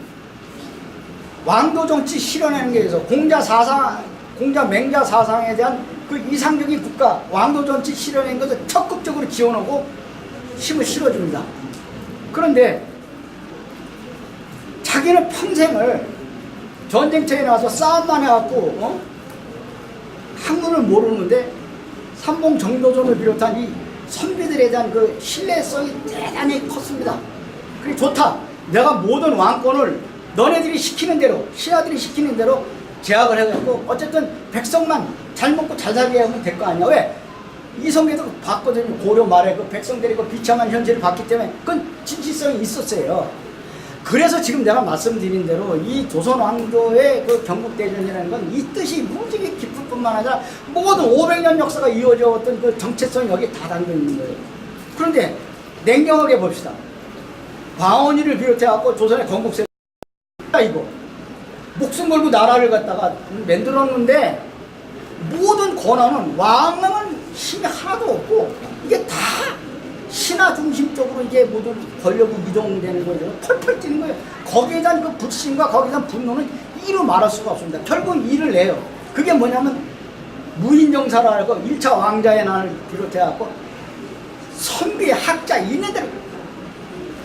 왕도 정치 실현하는 게 있어서 공자 맹자 사상에 대한 그 이상적인 국가 왕도 정치 실현하는 것을 적극적으로 지원하고 힘을 실어줍니다. 그런데 자기는 평생을 전쟁터에 나와서 싸움만 해갖고 학문을 모르는데 삼봉 정도전을 비롯한 이 선비들에 대한 그 신뢰성이 대단히 컸습니다. 그게 좋다. 내가 모든 왕권을 너네들이 시키는 대로, 신하들이 시키는 대로 제약을 해갖고 어쨌든 백성만 잘 먹고 잘 살게 하면 될 거 아니야. 왜? 이성계도 봤거든요. 고려 말에 그 백성들이 그 비참한 현실을 봤기 때문에 그건 진실성이 있었어요. 그래서 지금 내가 말씀드린 대로 이 조선 왕조의 그 경국대전이라는 건 이 뜻이 무지개 깊을 뿐만 아니라 모든 500년 역사가 이어져 왔던 그 정체성이 여기에 다 담겨 있는 거예요. 그런데 냉정하게 봅시다. 광원리를 비롯해갖고 조선의 건국세 이거 목숨 걸고 나라를 갖다가 만들었는데 모든 권한은, 왕은 힘이 하나도 없고 이게 다 신하 중심적으로 이제 모든 권력이 이동되는 거예요. 펄펄 뛰는 거예요. 거기에 대한 그 불신과 거기에 대한 분노는 이루 말할 수가 없습니다. 결국 일을 내요. 그게 뭐냐면 무인정사라고 1차 왕자의 난을 비롯해갖고 선비, 학자, 있는대로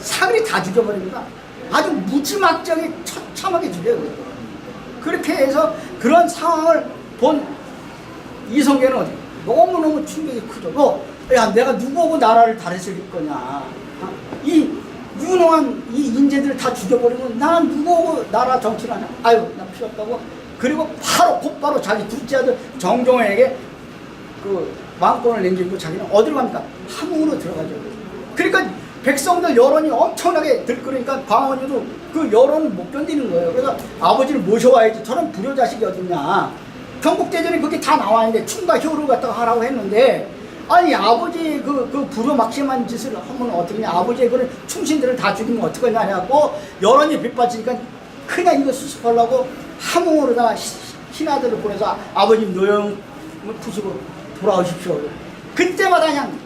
사그리 다 죽여버립니다. 아주 무지막지하게 처참하게 죽여요. 그렇게 해서 그런 상황을 본 이성계는 너무너무 충격이 크죠. 야, 내가 누구하고 나라를 다스릴 거냐. 이 유능한 이 인재들을 다 죽여버리면 나는 누구하고 나라 정치를 하냐. 아유, 나 필요 없다고. 그리고 곧바로 자기 둘째 아들 정종에게 그 왕권을 남기고 자기는 어디로 갑니까? 함흥으로 들어가죠. 그러니까 백성들 여론이 엄청나게 들끓으니까 광원리도 그 여론을 못 견디는 거예요. 그래서 아버지를 모셔와야지. 저런 불효자식이 어딨냐. 경국대전에 그게 다 나와 있는데 충과 효를 갖다가 하라고 했는데, 아니 아버지 그 불효막심한 짓을 하면 어떡하냐. 아버지의 그런 충신들을 다 죽이면 어떡하냐 하고 여론이 빗받치니까 그냥 이거 수습하려고 함흥으로다가 신하들을 보내서 아버님 노영을 푸시고 돌아오십시오. 그때마다 그냥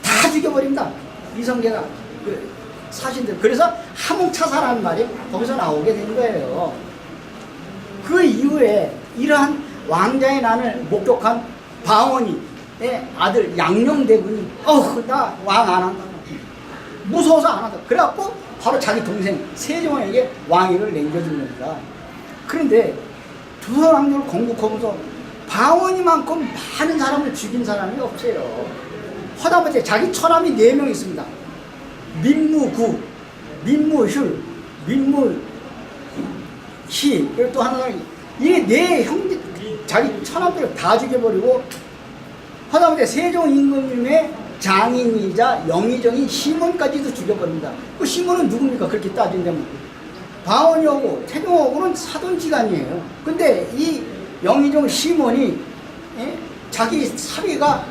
다 죽여버립니다. 이성계가 그 사신들. 그래서 함흥차사라는 말이 거기서 나오게 된 거예요. 그 이후에 이러한 왕자의 난을 목격한 방언이의 아들 양녕대군이 나 왕 안 한다. 무서워서 안 한다. 그래갖고 바로 자기 동생 세종에게 왕위를 남겨준 겁니다. 그런데 조선 왕조를 건국하면서 방언이만큼 많은 사람을 죽인 사람이 없어요. 허다못해 자기 처남이 4명 있습니다. 민무구, 민무휴, 민무희, 그리고 또 하나는 이 4 형제, 자기 처남들을 다 죽여버리고 허다못해 세종 임금님의 장인이자 영의정인 시몬까지도 죽여버립니다. 그 시몬은 누굽니까? 그렇게 따진다면 방언이하고 태종하고는 사돈지간이에요. 근데 이 영의정 시몬이 자기 사위가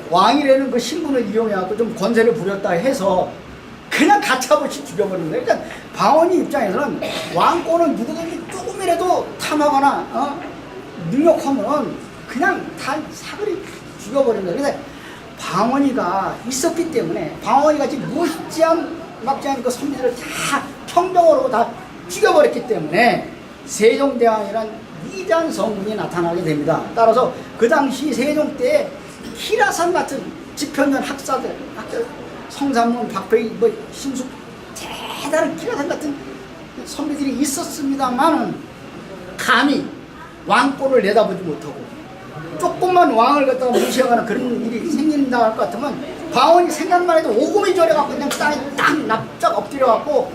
왕이라는 그 신분을 이용해갖고 좀 권세를 부렸다 해서 그냥 가차없이 죽여버린 거예요. 그러니까 방언이 입장에서는 왕권을 누구든지 조금이라도 탐하거나 능욕하면 그냥 다 사그리 죽여버린 거예요. 그래서 방언이가 있었기 때문에 방언이같이 막지한 그 선비들을 다 평정으로 다 죽여버렸기 때문에 세종대왕이란 위대한 성군이 나타나게 됩니다. 따라서 그 당시 세종 때 키라산 같은 지편전 학사들, 성삼문, 박페이, 신숙 대단한 키라산 같은 선비들이 있었습니다만은 감히 왕권을 내다보지 못하고 조금만 왕을 갖다가 무시하거나 그런 일이 생긴다 할 것 같으면 광원이 생각만 해도 오금이 저려갖고 그냥 땅에 딱 납작 엎드려갖고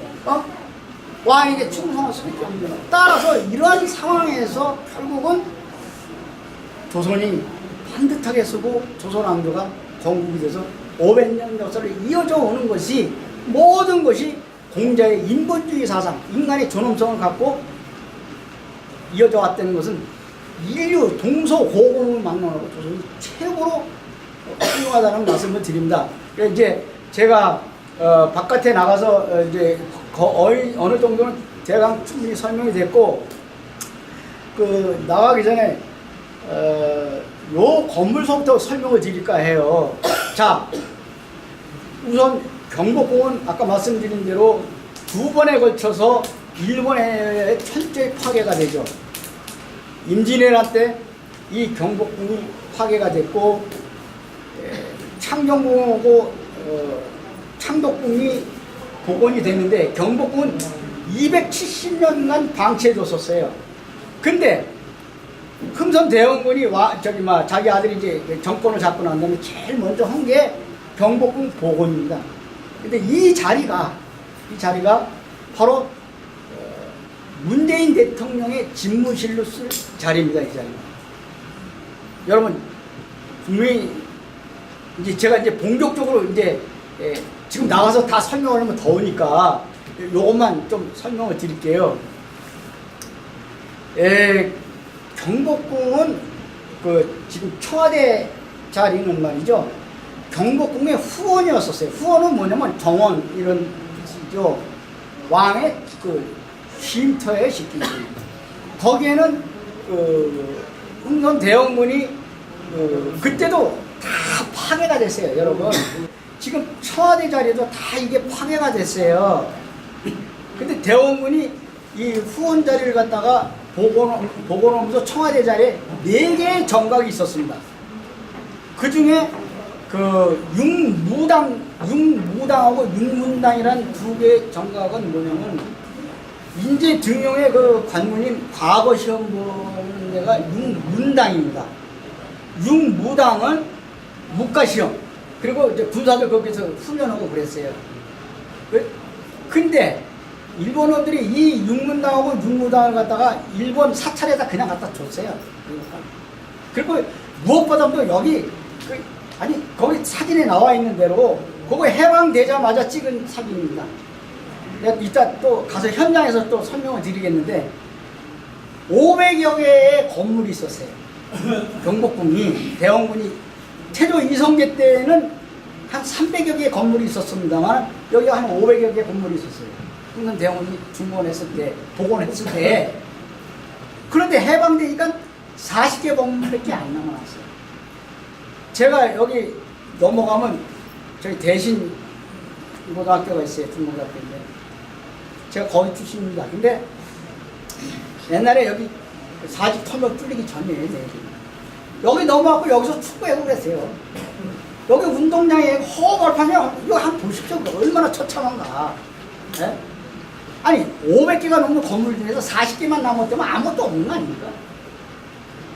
왕에게 충성할 수밖에 없는 거예요. 따라서 이러한 상황에서 결국은 조선이 반듯하게 서고 조선 왕조가 건국이 돼서 500년 역사를 이어져 오는 것이 모든 것이 공자의 인본주의 사상, 인간의 존엄성을 갖고 이어져 왔다는 것은 인류 동서고금을 막론하고 조선이 최고로 훌륭하다는 말씀을 드립니다. 이제 제가 바깥에 나가서 이제 어느 정도는 대강 충분히 설명이 됐고, 그 나가기 전에 요 건물서부터 설명을 드릴까 해요. 자, 우선 경복궁은 아까 말씀드린 대로 2번에 걸쳐서 일본에 철저히 파괴가 되죠. 임진왜란 때 이 경복궁이 파괴가 됐고, 창경궁하고 창덕궁이 복원이 됐는데 경복궁은 270년간 방치해뒀었어요. 근데 흥선대원군이 자기 아들이 이제 정권을 잡고 난 다음에 제일 먼저 한 게 경복궁 복원입니다. 근데 이 자리가 바로 문재인 대통령의 집무실로 쓸 자리입니다. 이 자리가. 여러분, 분명히 이제 제가 이제 본격적으로 이제 지금 나가서 다 설명을 하면 더우니까 요것만 좀 설명을 드릴게요. 경복궁은 그 지금 청와대 자리는 말이죠. 경복궁의 후원이었었어요. 후원은 뭐냐면 정원 이런 뜻이죠. 왕의 그 쉼터에 쉽게 거기에는 흥선대원군이 그때도 다 파괴가 됐어요. 여러분, 지금 청와대 자리도 다 이게 파괴가 됐어요. 근데 대원군이 이 후원 자리를 갖다가 복원하면서 청와대 자리에 4개의 정각이 있었습니다. 그 중에 그 융무당하고 융문당이란 2개의 정각은 뭐냐면, 인제 등용의 그 관문인 과거 시험 보는 데가 융문당입니다. 융무당은 묵가시험, 그리고 이제 군사들 거기서 훈련하고 그랬어요. 근데 일본어들이 이 융문당하고 융무당을 갖다가 일본 사찰에다 그냥 갖다 줬어요. 그리고 무엇보다도 여기 거기 사진에 나와 있는 대로 그거 해방되자마자 찍은 사진입니다. 내가 이따 또 가서 현장에서 또 설명을 드리겠는데 500여 개의 건물이 있었어요. 경복궁이, 대원군이 태조 이성계 때는 한 300여 개의 건물이 있었습니다만 여기 한 500여 개의 건물이 있었어요. 흥선 대원군이 중건했을 때, 복원했을 때. 그런데 해방되니까 40개 건물밖에 안 남아났어요. 제가 여기 넘어가면 저희 대신 고등학교가 있어요. 중고등학교인데 제가 거기 출신입니다. 근데 옛날에 여기 40톤로 뚫리기 전에 여기 넘어가고 여기서 축구하고 그랬어요. 여기 운동장에 허벌판이 이거 한번 보십시오. 얼마나 처참한가. 네? 아니 500개가 넘는 건물 중에서 40개만 남았다면 아무것도 없는 거 아닙니까?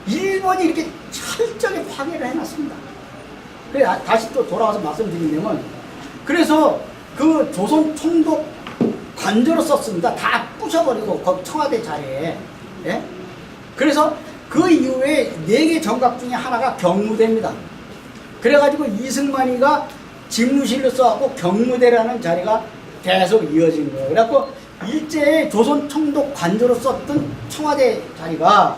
일본이 이렇게 철저하게 파괴를 해놨습니다. 그래 다시 또 돌아와서 말씀드리면, 그래서 그 조선 총독 관저로 썼습니다. 다 부셔버리고 거기 청와대 자리에. 예? 그래서 그 이후에 4개 정각 중에 하나가 경무대입니다. 그래가지고 이승만이가 집무실로 써갖고 경무대라는 자리가 계속 이어진 거예요. 그래갖고 일제의 조선 총독 관저로 썼던 청와대 자리가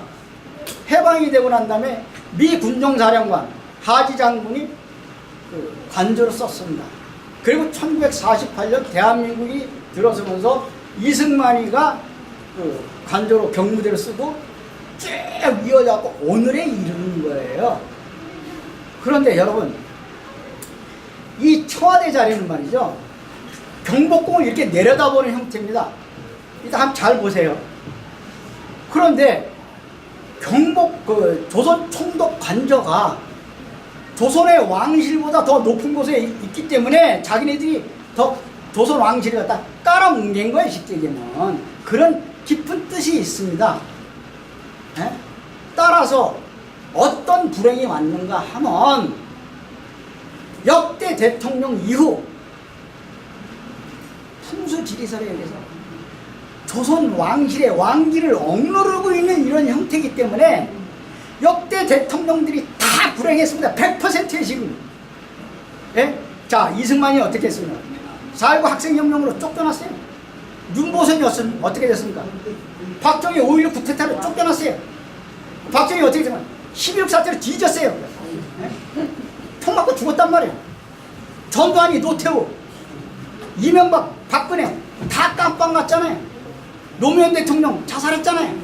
해방이 되고 난 다음에 미 군정사령관 하지 장군이 그 관저로 썼습니다. 그리고 1948년 대한민국이 들어서면서 이승만이가 그 관저로 경무대를 쓰고 쭉 이어져서 오늘에 이르는 거예요. 그런데 여러분, 이 청와대 자리는 말이죠, 경복궁을 이렇게 내려다보는 형태입니다. 일단 한번 잘 보세요. 그런데 경복 그 조선 총독 관저가 조선의 왕실보다 더 높은 곳에 있기 때문에 자기네들이 더 조선 왕실을 갖다 깔아뭉갠 거예요. 쉽게 얘기하면 그런 깊은 뜻이 있습니다. 에? 따라서 어떤 불행이 왔는가 하면 역대 대통령 이후 풍수지리설에 의해서 조선 왕실의 왕기를 억누르고 있는 이런 형태이기 때문에 역대 대통령들이 다 불행했습니다. 100%에 지금. 예? 자, 이승만이 어떻게 했습니까? 4.19 학생혁명으로 쫓겨났어요. 윤보선이 어떻게 됐습니까? 박정희 5.16 쿠데타로 쫓겨났어요. 박정희 어떻게 됐습니까? 12.6 사태로 뒤졌어요. 예? 총 맞고 죽었단 말이에요. 전두환이 노태우, 이명박, 박근혜 다 깜빵 갔잖아요. 노무현 대통령 자살했잖아요.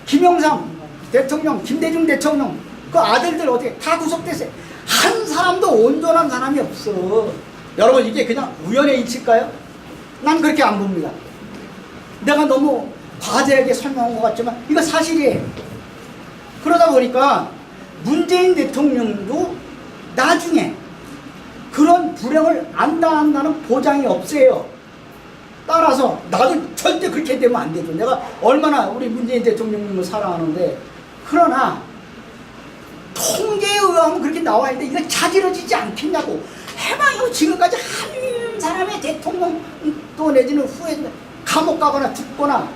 김영삼 대통령, 김대중 대통령 그 아들들 어떻게 다 구속됐어요. 한 사람도 온전한 사람이 없어. 여러분 이게 그냥 우연의 일치일까요? 난 그렇게 안 봅니다. 내가 너무 과대하게 설명한 것 같지만 이거 사실이에요. 그러다 보니까 문재인 대통령도 나중에 그런 불행을 안 당한다는 보장이 없어요. 따라서 나도 절대 그렇게 되면 안 되죠. 내가 얼마나 우리 문재인 대통령님을 사랑하는데, 그러나 통계에 의하면 그렇게 나와 있는데 이거 자지러지지 않겠냐고. 해방이후 지금까지 한 사람의 대통령 또 내지는 후에 감옥 가거나 죽거나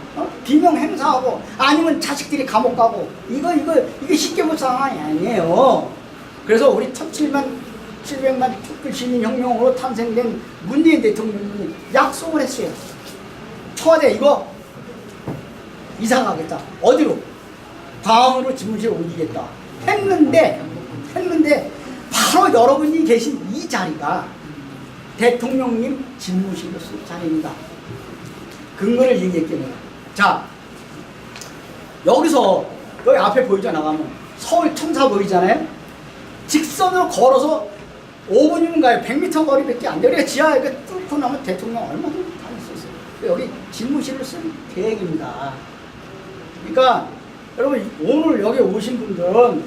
비명 행사하고 아니면 자식들이 감옥 가고 이게 쉽게 볼 상황이 아니에요. 그래서 우리 1700만 촛불 시민혁명으로 탄생된 문재인 대통령이 약속을 했어요. 청와대 이거 이사 가겠다. 어디로? 광화문으로 집무실 옮기겠다. 했는데 바로 여러분이 계신 이 자리가 대통령님 집무실로서 자리입니다. 근거를 얘기했겠네요. 자, 여기서 여기 앞에 보이죠? 나가면 서울 청사 보이잖아요. 직선으로 걸어서 5분이면 가요. 100m 거리밖에 안 돼요. 지하에 뚫고 나면 대통령 얼마든지 다닐 수 있어요. 여기 집무실을 쓴 계획입니다. 그러니까 여러분 오늘 여기 오신 분들은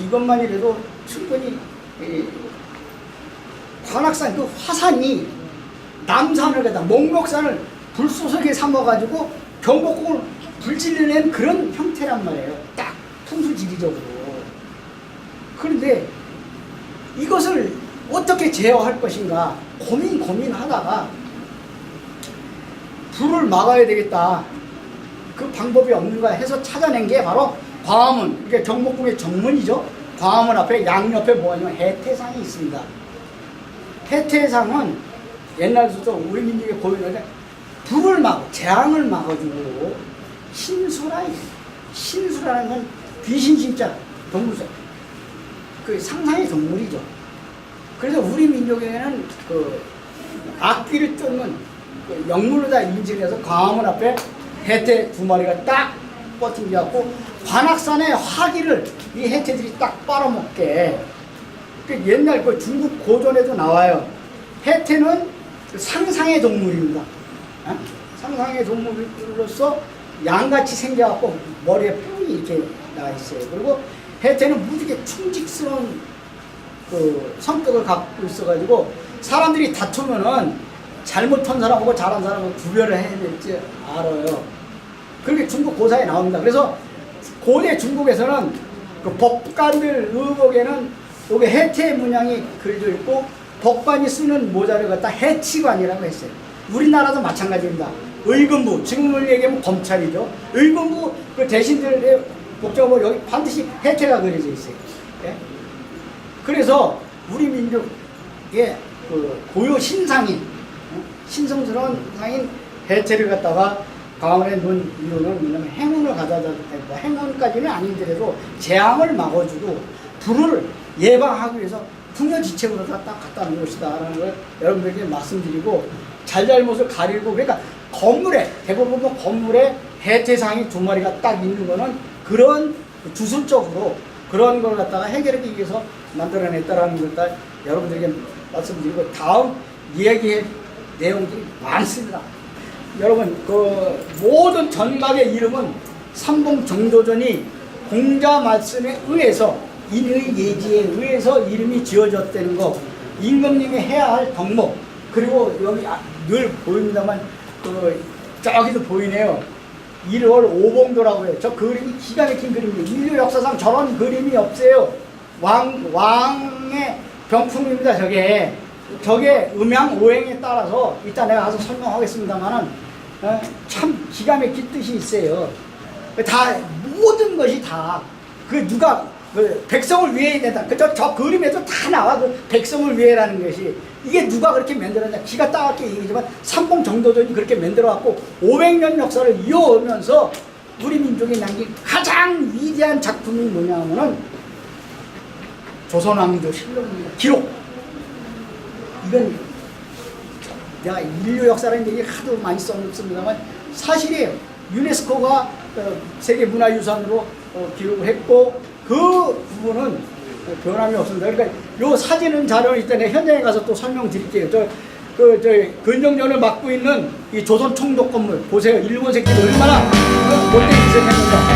이것만이라도 충분히 관악산 그 화산이 남산을 갖다 목록산을 불쏘서게 삼아가지고 경복궁을 불질러낸 그런 형태란 말이에요. 딱 풍수지리적으로. 그런데 이것을 어떻게 제어할 것인가 고민하다가 불을 막아야 되겠다. 그 방법이 없는가 해서 찾아낸 게 바로 광화문, 이게 경복궁의 정문이죠. 광화문 앞에 양옆에 뭐냐면 해태상이 있습니다. 해태상은 옛날부터 우리 민족의 고유인데 불을 막고 재앙을 막아주고 신수라는 건 귀신 진짜 동물사 그 상상의 동물이죠. 그래서 우리 민족에는 그 악귀를 쫓는 그 영물로 다 인증해서 광화문 앞에 해태 2마리가 딱 버팅겨갖고 관악산의 화기를 이 해태들이 딱 빨아먹게. 그 옛날 그 중국 고전에도 나와요. 해태는 상상의 동물입니다. 상상의 동물로서 양같이 생겨갖고 머리에 뿔이 이렇게 나와 있어요. 그리고 해태는 무지개 충직스러운 그 성격을 갖고 있어가지고 사람들이 다투면은 잘못한 사람하고 잘한 사람하고 구별을 해야 될지 알아요. 그렇게 중국 고사에 나옵니다. 그래서 고대 중국에서는 그 법관들 의복에는 여기 해태 문양이 그려져 있고 법관이 쓰는 모자를 갖다 해치관이라고 했어요. 우리나라도 마찬가지입니다. 의금부, 지금을 얘기하면 검찰이죠. 의금부 그 대신들의 복장은 여기 반드시 해태가 그려져 있어요. 예? 그래서 우리 민족의 그 고유 신상인, 신성스러운 상인 해태를 갖다가 광화문에 놓은 이유는 뭐냐면 행운을 가져다 주고, 행운까지는 아니더라도 재앙을 막아주고 불을 예방하기 위해서 풍요지책으로 딱 갖다 놓은 것이다라는 걸 여러분들에게 말씀드리고, 잘잘못을 가리고, 그러니까 건물에 대부분 건물에 해태상이 2마리가 딱 있는 거는 그런 주술적으로 그런 걸 갖다가 해결하기 위해서 만들어냈다라는 걸 여러분들에게 말씀드리고, 다음 이야기의 내용들이 많습니다. 여러분 그 모든 전각의 이름은 삼봉 정도전이 공자 말씀에 의해서 인의 예지에 의해서 이름이 지어졌다는 거, 임금님이 해야 할 덕목, 그리고 여기 늘 보입니다만 저기도 보이네요. 1월 오봉도라고 해요. 저 그림이 기가 막힌 그림이에요. 인류 역사상 저런 그림이 없어요. 왕의 병풍입니다. 저게 음양 오행에 따라서 이따 내가 가서 설명하겠습니다만은 참 기가 막힌 뜻이 있어요. 다 모든 것이 다 누가 백성을 위해 된다. 저 그림에도 다 나와. 백성을 위해라는 것이 이게 누가 그렇게 만들었냐. 기가 따갑게 얘기지만 삼봉 정도전이 그렇게 만들어갖고 500년 역사를 이어오면서 우리 민족이 남긴 가장 위대한 작품이 뭐냐면은 조선왕조 실록입니다. 기록. 이건 내가 인류 역사라는 얘기 하도 많이 써놓습니다만 사실이에요. 유네스코가 세계문화유산으로 기록을 했고 그 부분은 변함이 없습니다. 그러니까 요 사진은 자료는 있다. 내가 현장에 가서 또 설명드릴게요. 저 근정전을 맡고 있는 이 조선 총독 건물 보세요. 일본 새끼들 얼마나 못되게 생겼는가.